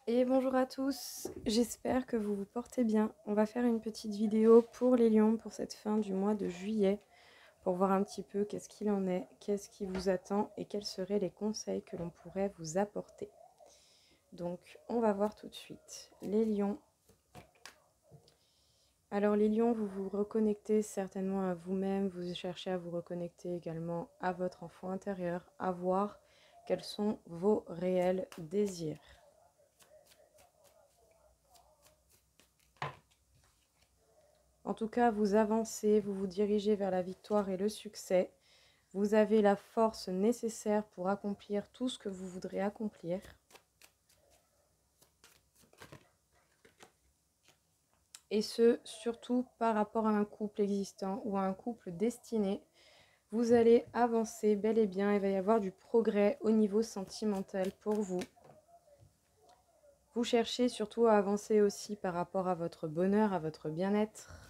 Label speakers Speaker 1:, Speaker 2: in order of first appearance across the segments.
Speaker 1: Et bonjour à tous, j'espère que vous vous portez bien. On va faire une petite vidéo pour les lions pour cette fin du mois de juillet, pour voir un petit peu qu'est-ce qu'il en est, qu'est-ce qui vous attend et quels seraient les conseils que l'on pourrait vous apporter. Donc on va voir tout de suite. Les lions. Alors les lions, vous vous reconnectez certainement à vous-même, vous cherchez à vous reconnecter également à votre enfant intérieur, à voir quels sont vos réels désirs. En tout cas, vous avancez, vous vous dirigez vers la victoire et le succès. Vous avez la force nécessaire pour accomplir tout ce que vous voudrez accomplir. Et ce, surtout par rapport à un couple existant ou à un couple destiné. Vous allez avancer bel et bien, il va y avoir du progrès au niveau sentimental pour vous. Vous cherchez surtout à avancer aussi par rapport à votre bonheur, à votre bien-être.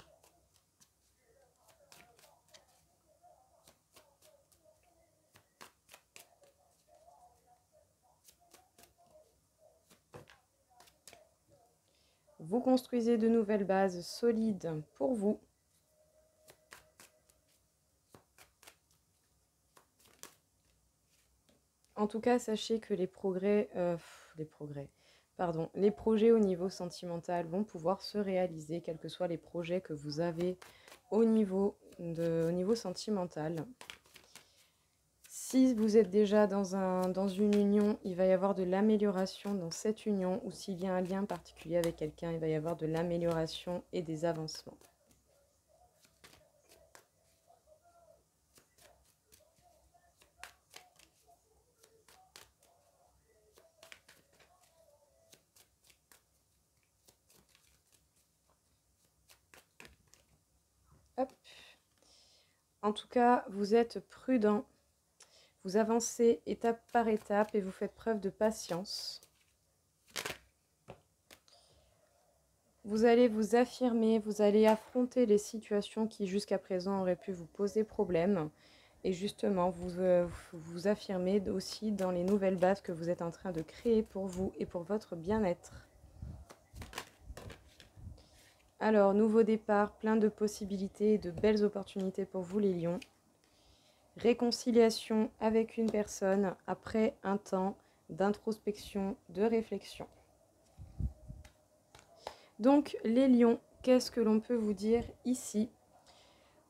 Speaker 1: Vous construisez de nouvelles bases solides pour vous. En tout cas, sachez que les projets au niveau sentimental vont pouvoir se réaliser, quels que soient les projets que vous avez au niveau sentimental. Si vous êtes déjà dans une union, il va y avoir de l'amélioration dans cette union, ou s'il y a un lien particulier avec quelqu'un, il va y avoir de l'amélioration et des avancements. Hop. En tout cas, vous êtes prudent, vous avancez étape par étape et vous faites preuve de patience. Vous allez vous affirmer, vous allez affronter les situations qui jusqu'à présent auraient pu vous poser problème. Et justement, vous affirmez aussi dans les nouvelles bases que vous êtes en train de créer pour vous et pour votre bien-être. Alors, nouveau départ, plein de possibilités et de belles opportunités pour vous les lions. Réconciliation avec une personne après un temps d'introspection, de réflexion. Donc les lions, qu'est-ce que l'on peut vous dire ici?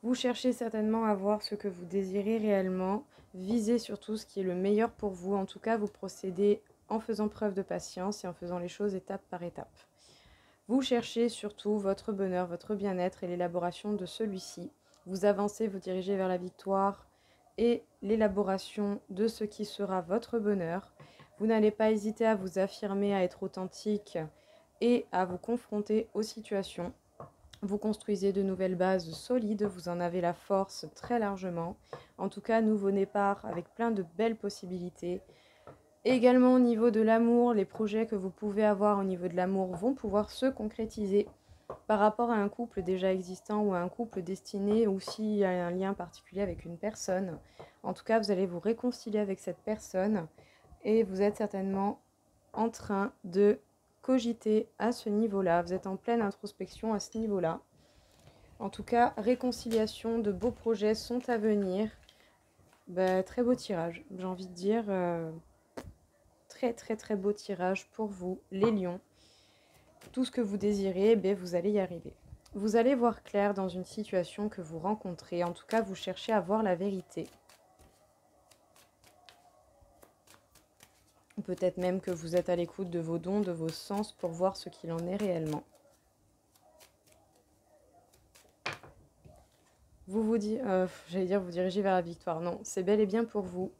Speaker 1: Vous cherchez certainement à voir ce que vous désirez réellement, visez surtout ce qui est le meilleur pour vous. En tout cas, vous procédez en faisant preuve de patience et en faisant les choses étape par étape. Vous cherchez surtout votre bonheur, votre bien-être et l'élaboration de celui-ci. Vous avancez, vous dirigez vers la victoire et l'élaboration de ce qui sera votre bonheur. Vous n'allez pas hésiter à vous affirmer, à être authentique et à vous confronter aux situations. Vous construisez de nouvelles bases solides, vous en avez la force très largement. En tout cas, nouveau départ avec plein de belles possibilités. Et également au niveau de l'amour, les projets que vous pouvez avoir au niveau de l'amour vont pouvoir se concrétiser par rapport à un couple déjà existant ou à un couple destiné ou s'il y a un lien particulier avec une personne. En tout cas, vous allez vous réconcilier avec cette personne et vous êtes certainement en train de cogiter à ce niveau-là. Vous êtes en pleine introspection à ce niveau-là. En tout cas, réconciliation, de beaux projets sont à venir. Très beau tirage, j'ai envie de dire. Très très très beau tirage pour vous, les lions. Tout ce que vous désirez, vous allez y arriver. Vous allez voir clair dans une situation que vous rencontrez. En tout cas, vous cherchez à voir la vérité. Peut-être même que vous êtes à l'écoute de vos dons, de vos sens pour voir ce qu'il en est réellement. J'allais dire vous dirigez vers la victoire. Non, c'est bel et bien pour vous.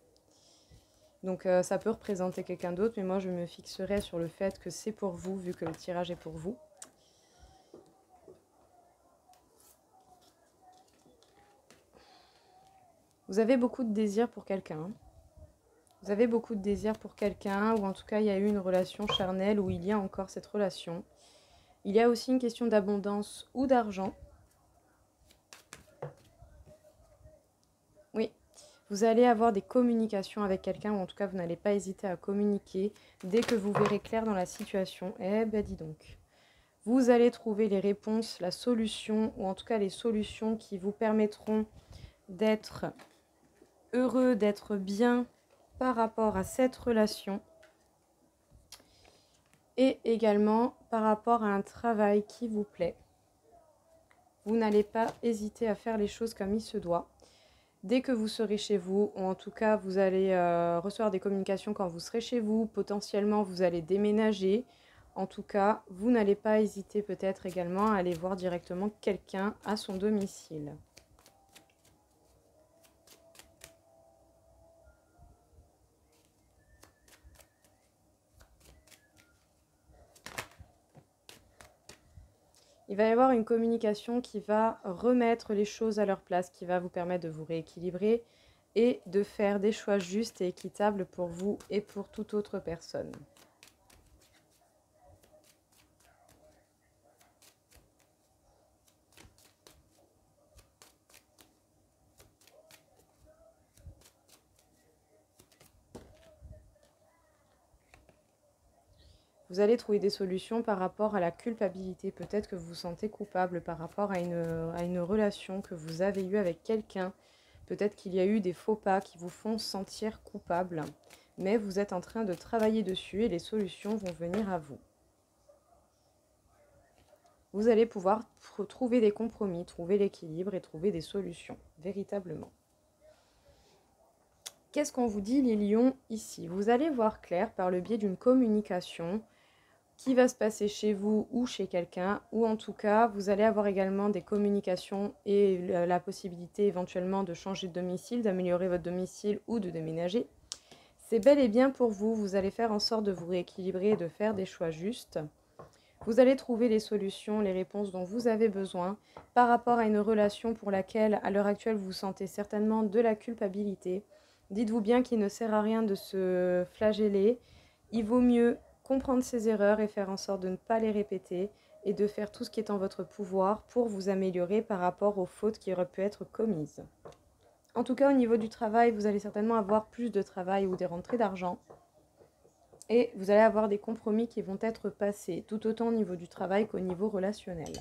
Speaker 1: Donc ça peut représenter quelqu'un d'autre, mais moi je me fixerai sur le fait que c'est pour vous, vu que le tirage est pour vous. Vous avez beaucoup de désir pour quelqu'un. Vous avez beaucoup de désir pour quelqu'un, ou en tout cas il y a eu une relation charnelle où il y a encore cette relation. Il y a aussi une question d'abondance ou d'argent. Oui, Vous allez avoir des communications avec quelqu'un, ou en tout cas, vous n'allez pas hésiter à communiquer dès que vous verrez clair dans la situation. Eh ben, dis donc. Vous allez trouver les réponses, la solution, ou en tout cas les solutions qui vous permettront d'être heureux, d'être bien par rapport à cette relation. Et également par rapport à un travail qui vous plaît. Vous n'allez pas hésiter à faire les choses comme il se doit. Dès que vous serez chez vous, ou en tout cas vous allez recevoir des communications quand vous serez chez vous, potentiellement vous allez déménager. En tout cas, vous n'allez pas hésiter peut-être également à aller voir directement quelqu'un à son domicile. Il va y avoir une communication qui va remettre les choses à leur place, qui va vous permettre de vous rééquilibrer et de faire des choix justes et équitables pour vous et pour toute autre personne. Vous allez trouver des solutions par rapport à la culpabilité. Peut-être que vous vous sentez coupable par rapport à une relation que vous avez eue avec quelqu'un. Peut-être qu'il y a eu des faux pas qui vous font sentir coupable. Mais vous êtes en train de travailler dessus et les solutions vont venir à vous. Vous allez pouvoir trouver des compromis, trouver l'équilibre et trouver des solutions, véritablement. Qu'est-ce qu'on vous dit les lions ici? Vous allez voir clair par le biais d'une communication qui va se passer chez vous ou chez quelqu'un, ou en tout cas, vous allez avoir également des communications et la possibilité éventuellement de changer de domicile, d'améliorer votre domicile ou de déménager. C'est bel et bien pour vous, vous allez faire en sorte de vous rééquilibrer et de faire des choix justes. Vous allez trouver les solutions, les réponses dont vous avez besoin par rapport à une relation pour laquelle, à l'heure actuelle, vous sentez certainement de la culpabilité. Dites-vous bien qu'il ne sert à rien de se flageller. Il vaut mieux comprendre ses erreurs et faire en sorte de ne pas les répéter et de faire tout ce qui est en votre pouvoir pour vous améliorer par rapport aux fautes qui auraient pu être commises. En tout cas, au niveau du travail, vous allez certainement avoir plus de travail ou des rentrées d'argent. Et vous allez avoir des compromis qui vont être passés, tout autant au niveau du travail qu'au niveau relationnel.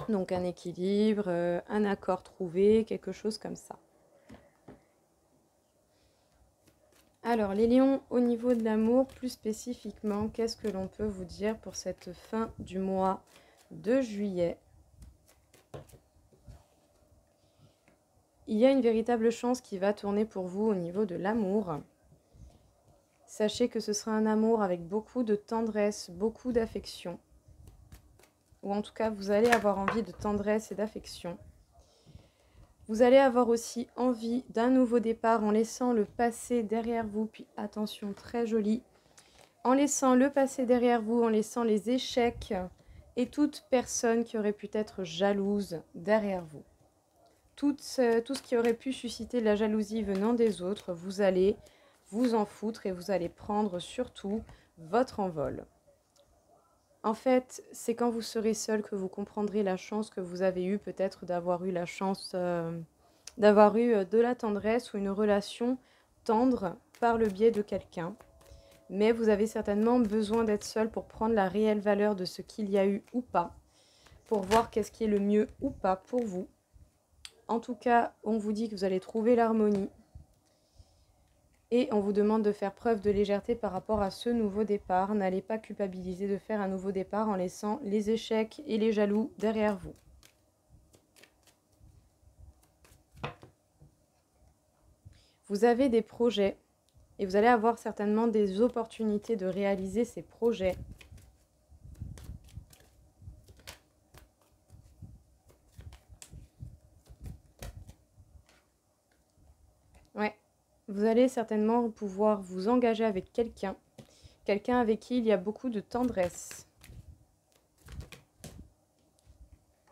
Speaker 1: Donc un équilibre, un accord trouvé, quelque chose comme ça. Alors les lions, au niveau de l'amour, plus spécifiquement, qu'est-ce que l'on peut vous dire pour cette fin du mois de juillet ? Il y a une véritable chance qui va tourner pour vous au niveau de l'amour. Sachez que ce sera un amour avec beaucoup de tendresse, beaucoup d'affection. Ou en tout cas, vous allez avoir envie de tendresse et d'affection. Vous allez avoir aussi envie d'un nouveau départ en laissant le passé derrière vous. Puis attention, très joli. En laissant le passé derrière vous, en laissant les échecs et toute personne qui aurait pu être jalouse derrière vous. Tout ce qui aurait pu susciter de la jalousie venant des autres, vous allez vous en foutre et vous allez prendre surtout votre envol. En fait, c'est quand vous serez seul que vous comprendrez la chance que vous avez eue, peut-être d'avoir eu la chance d'avoir eu de la tendresse ou une relation tendre par le biais de quelqu'un. Mais vous avez certainement besoin d'être seul pour prendre la réelle valeur de ce qu'il y a eu ou pas, pour voir qu'est-ce qui est le mieux ou pas pour vous. En tout cas, on vous dit que vous allez trouver l'harmonie et on vous demande de faire preuve de légèreté par rapport à ce nouveau départ. N'allez pas culpabiliser de faire un nouveau départ en laissant les échecs et les jaloux derrière vous. Vous avez des projets et vous allez avoir certainement des opportunités de réaliser ces projets. Ouais, vous allez certainement pouvoir vous engager avec quelqu'un avec qui il y a beaucoup de tendresse.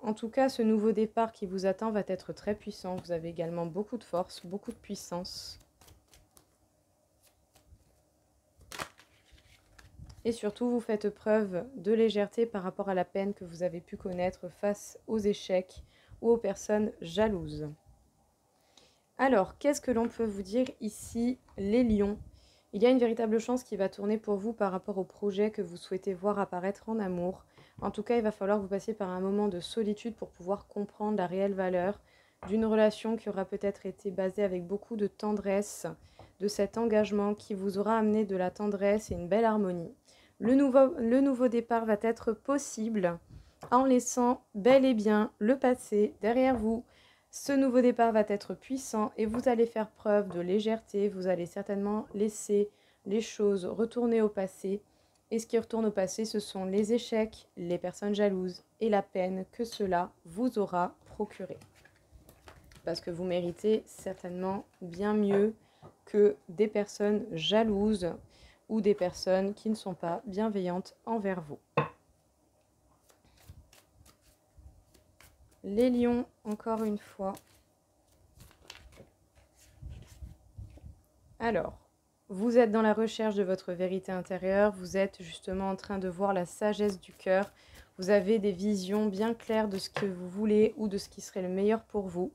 Speaker 1: En tout cas, ce nouveau départ qui vous attend va être très puissant. Vous avez également beaucoup de force, beaucoup de puissance. Et surtout, vous faites preuve de légèreté par rapport à la peine que vous avez pu connaître face aux échecs ou aux personnes jalouses. Alors, qu'est-ce que l'on peut vous dire ici, les lions? Il y a une véritable chance qui va tourner pour vous par rapport au projet que vous souhaitez voir apparaître en amour. En tout cas, il va falloir que vous passiez par un moment de solitude pour pouvoir comprendre la réelle valeur d'une relation qui aura peut-être été basée avec beaucoup de tendresse, de cet engagement qui vous aura amené de la tendresse et une belle harmonie. Le nouveau départ va être possible en laissant bel et bien le passé derrière vous. Ce nouveau départ va être puissant et vous allez faire preuve de légèreté. Vous allez certainement laisser les choses retourner au passé. Et ce qui retourne au passé, ce sont les échecs, les personnes jalouses et la peine que cela vous aura procuré. Parce que vous méritez certainement bien mieux que des personnes jalouses ou des personnes qui ne sont pas bienveillantes envers vous. Les lions, encore une fois. Alors, vous êtes dans la recherche de votre vérité intérieure, vous êtes justement en train de voir la sagesse du cœur, vous avez des visions bien claires de ce que vous voulez ou de ce qui serait le meilleur pour vous.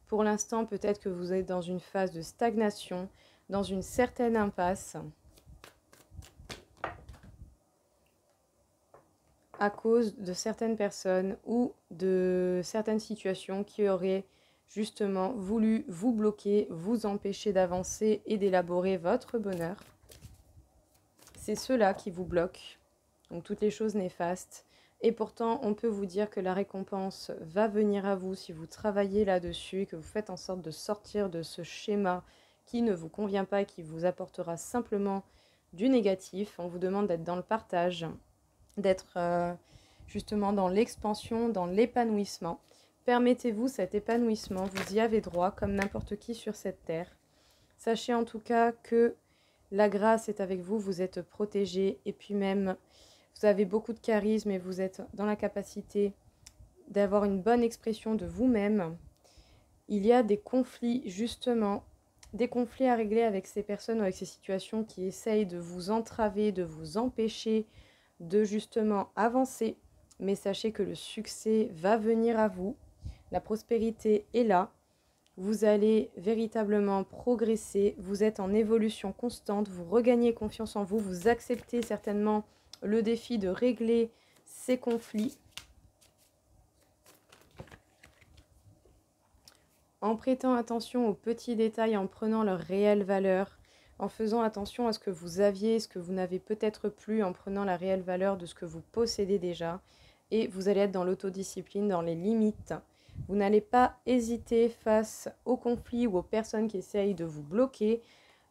Speaker 1: Pour l'instant, peut-être que vous êtes dans une phase de stagnation, dans une certaine impasse, à cause de certaines personnes ou de certaines situations qui auraient justement voulu vous bloquer, vous empêcher d'avancer et d'élaborer votre bonheur. C'est cela qui vous bloque, donc toutes les choses néfastes. Et pourtant, on peut vous dire que la récompense va venir à vous si vous travaillez là-dessus, que vous faites en sorte de sortir de ce schéma qui ne vous convient pas et qui vous apportera simplement du négatif. On vous demande d'être dans le partage, d'être justement dans l'expansion, dans l'épanouissement. Permettez-vous cet épanouissement, vous y avez droit comme n'importe qui sur cette terre. Sachez en tout cas que la grâce est avec vous, vous êtes protégé et puis même vous avez beaucoup de charisme et vous êtes dans la capacité d'avoir une bonne expression de vous-même. Il y a des conflits justement, des conflits à régler avec ces personnes ou avec ces situations qui essayent de vous entraver, de vous empêcher de justement avancer. Mais sachez que le succès va venir à vous, la prospérité est là, vous allez véritablement progresser, vous êtes en évolution constante, vous regagnez confiance en vous, vous acceptez certainement le défi de régler ces conflits en prêtant attention aux petits détails, en prenant leur réelle valeur, en faisant attention à ce que vous aviez, ce que vous n'avez peut-être plus, en prenant la réelle valeur de ce que vous possédez déjà. Et vous allez être dans l'autodiscipline, dans les limites. Vous n'allez pas hésiter face aux conflits ou aux personnes qui essayent de vous bloquer,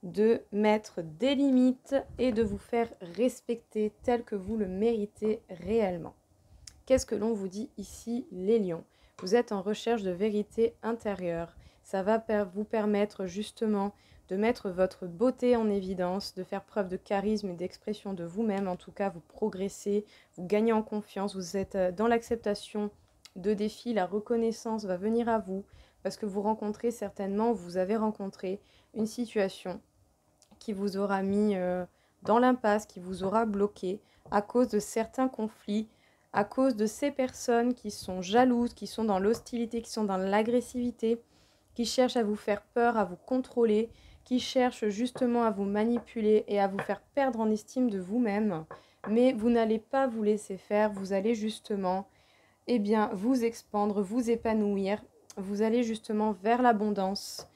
Speaker 1: de mettre des limites et de vous faire respecter tel que vous le méritez réellement. Qu'est-ce que l'on vous dit ici, les lions? Vous êtes en recherche de vérité intérieure. Ça va vous permettre justement de mettre votre beauté en évidence, de faire preuve de charisme et d'expression de vous-même. En tout cas, vous progressez, vous gagnez en confiance, vous êtes dans l'acceptation de défis. La reconnaissance va venir à vous parce que vous rencontrez certainement, vous avez rencontré une situation qui vous aura mis dans l'impasse, qui vous aura bloqué à cause de certains conflits, à cause de ces personnes qui sont jalouses, qui sont dans l'hostilité, qui sont dans l'agressivité, qui cherchent à vous faire peur, à vous contrôler, qui cherchent justement à vous manipuler et à vous faire perdre en estime de vous-même. Mais vous n'allez pas vous laisser faire, vous allez justement vous expandre, vous épanouir. Vous allez justement vers l'abondance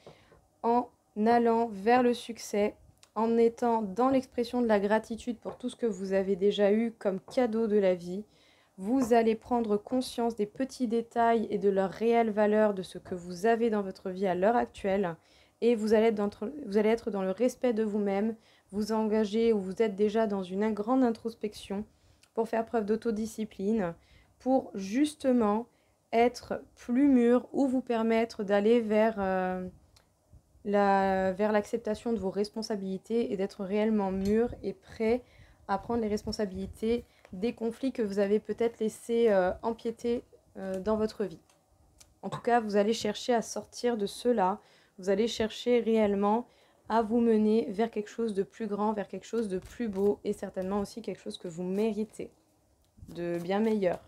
Speaker 1: en allant vers le succès, en étant dans l'expression de la gratitude pour tout ce que vous avez déjà eu comme cadeau de la vie. Vous allez prendre conscience des petits détails et de leur réelle valeur, de ce que vous avez dans votre vie à l'heure actuelle. Et vous allez être dans le respect de vous-même, vous engager ou vous êtes déjà dans une grande introspection pour faire preuve d'autodiscipline, pour justement être plus mûr ou vous permettre d'aller vers l'acceptation de vos responsabilités et d'être réellement mûr et prêt à prendre les responsabilités des conflits que vous avez peut-être laissés empiéter dans votre vie. En tout cas, vous allez chercher à sortir de cela, vous allez chercher réellement à vous mener vers quelque chose de plus grand, vers quelque chose de plus beau et certainement aussi quelque chose que vous méritez, de bien meilleur.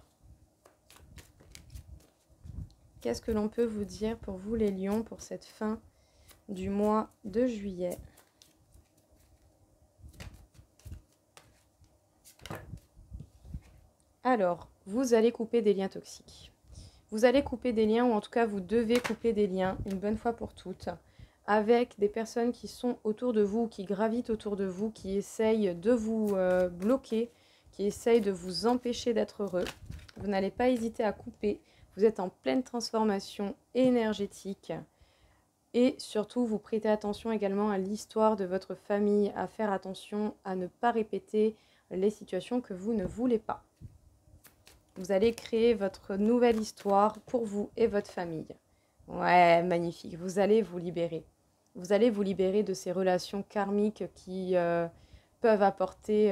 Speaker 1: Qu'est-ce que l'on peut vous dire pour vous les lions pour cette fin du mois de juillet? Alors, vous allez couper des liens toxiques. Vous allez couper des liens, ou en tout cas vous devez couper des liens une bonne fois pour toutes avec des personnes qui sont autour de vous, qui gravitent autour de vous, qui essayent de vous bloquer, qui essayent de vous empêcher d'être heureux. Vous n'allez pas hésiter à couper. Vous êtes en pleine transformation énergétique. Et surtout, vous prêtez attention également à l'histoire de votre famille, à faire attention à ne pas répéter les situations que vous ne voulez pas. Vous allez créer votre nouvelle histoire pour vous et votre famille. Ouais, magnifique. Vous allez vous libérer. Vous allez vous libérer de ces relations karmiques qui peuvent apporter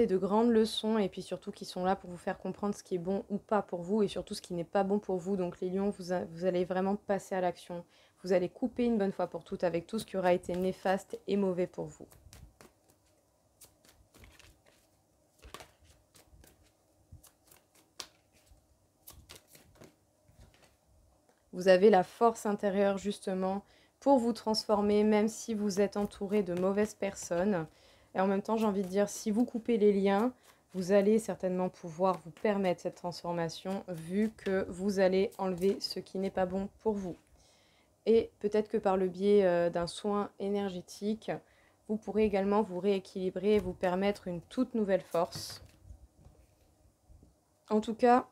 Speaker 1: de grandes leçons et puis surtout qui sont là pour vous faire comprendre ce qui est bon ou pas pour vous et surtout ce qui n'est pas bon pour vous. Donc les lions, vous allez vraiment passer à l'action. Vous allez couper une bonne fois pour toutes avec tout ce qui aura été néfaste et mauvais pour vous. Vous avez la force intérieure justement pour vous transformer, même si vous êtes entouré de mauvaises personnes. Et en même temps, j'ai envie de dire, si vous coupez les liens, vous allez certainement pouvoir vous permettre cette transformation, vu que vous allez enlever ce qui n'est pas bon pour vous. Et peut-être que par le biais d'un soin énergétique, vous pourrez également vous rééquilibrer et vous permettre une toute nouvelle force. En tout cas,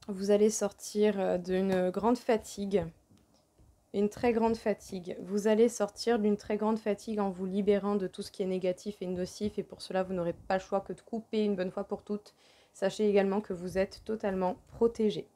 Speaker 1: vous allez sortir d'une grande fatigue, une très grande fatigue. Vous allez sortir d'une très grande fatigue en vous libérant de tout ce qui est négatif et nocif. Et pour cela, vous n'aurez pas le choix que de couper une bonne fois pour toutes. Sachez également que vous êtes totalement protégés.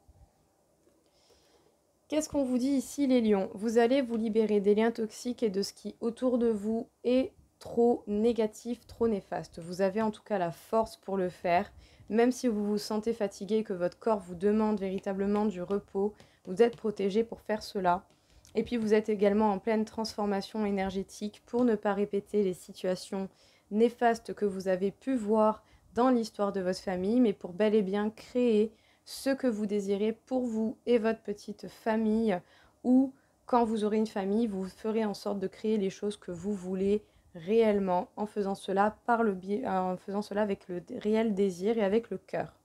Speaker 1: Qu'est-ce qu'on vous dit ici, les lions? Vous allez vous libérer des liens toxiques et de ce qui autour de vous est trop négatif, trop néfaste. Vous avez en tout cas la force pour le faire. Même si vous vous sentez fatigué et que votre corps vous demande véritablement du repos, vous êtes protégé pour faire cela. Et puis vous êtes également en pleine transformation énergétique pour ne pas répéter les situations néfastes que vous avez pu voir dans l'histoire de votre famille, mais pour bel et bien créer ce que vous désirez pour vous et votre petite famille, ou quand vous aurez une famille, vous ferez en sorte de créer les choses que vous voulez réellement en faisant cela avec le réel désir et avec le cœur.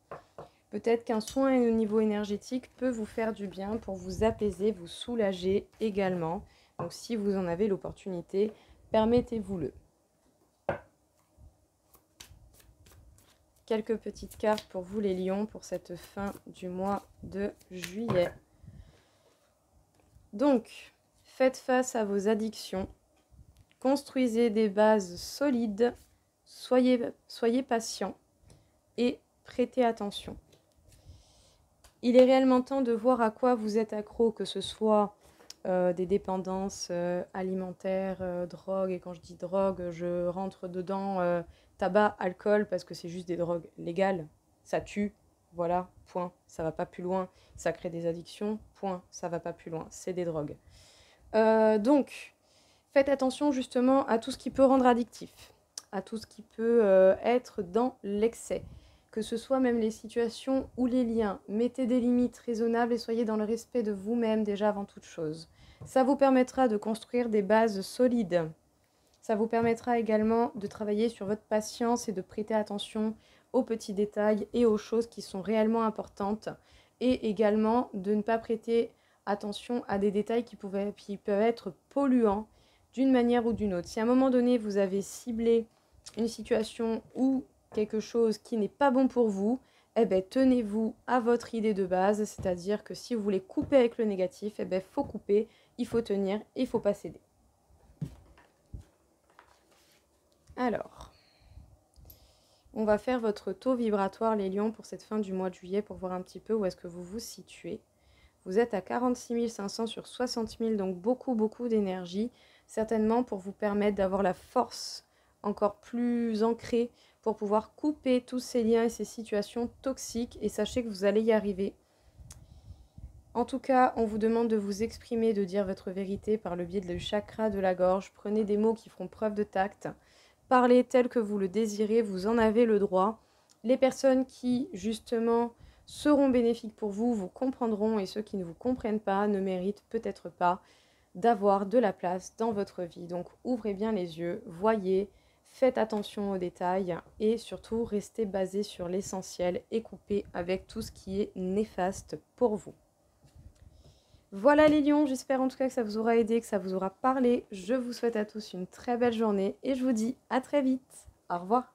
Speaker 1: Peut-être qu'un soin au niveau énergétique peut vous faire du bien pour vous apaiser, vous soulager également. Donc si vous en avez l'opportunité, permettez-vous-le. Quelques petites cartes pour vous les lions pour cette fin du mois de juillet. Donc, faites face à vos addictions. Construisez des bases solides. Soyez patient et prêtez attention. Il est réellement temps de voir à quoi vous êtes accro, que ce soit des dépendances alimentaires, drogue. Et quand je dis drogue, je rentre dedans tabac, alcool, parce que c'est juste des drogues légales. Ça tue, voilà, point. Ça va pas plus loin. Ça crée des addictions, point. Ça va pas plus loin. C'est des drogues. Donc, faites attention justement à tout ce qui peut rendre addictif, à tout ce qui peut être dans l'excès. Que ce soit même les situations ou les liens. Mettez des limites raisonnables et soyez dans le respect de vous-même déjà avant toute chose. Ça vous permettra de construire des bases solides. Ça vous permettra également de travailler sur votre patience et de prêter attention aux petits détails et aux choses qui sont réellement importantes. Et également de ne pas prêter attention à des détails qui peuvent être polluants d'une manière ou d'une autre. Si à un moment donné vous avez ciblé une situation ou quelque chose qui n'est pas bon pour vous, eh ben, tenez-vous à votre idée de base, c'est-à-dire que si vous voulez couper avec le négatif, eh ben, faut couper, il faut tenir, et il faut pas céder. Alors, on va faire votre taux vibratoire, les lions, pour cette fin du mois de juillet, pour voir un petit peu où est-ce que vous vous situez. Vous êtes à 46 500 sur 60 000, donc beaucoup d'énergie, certainement pour vous permettre d'avoir la force encore plus ancrée pour pouvoir couper tous ces liens et ces situations toxiques, et sachez que vous allez y arriver. En tout cas, on vous demande de vous exprimer, de dire votre vérité par le biais du chakra de la gorge. Prenez des mots qui feront preuve de tact. Parlez tel que vous le désirez, vous en avez le droit. Les personnes qui, justement, seront bénéfiques pour vous, vous comprendront, et ceux qui ne vous comprennent pas ne méritent peut-être pas d'avoir de la place dans votre vie. Donc ouvrez bien les yeux, voyez, faites attention aux détails et surtout restez basé sur l'essentiel et coupez avec tout ce qui est néfaste pour vous. Voilà les lions, j'espère en tout cas que ça vous aura aidé, que ça vous aura parlé. Je vous souhaite à tous une très belle journée et je vous dis à très vite. Au revoir.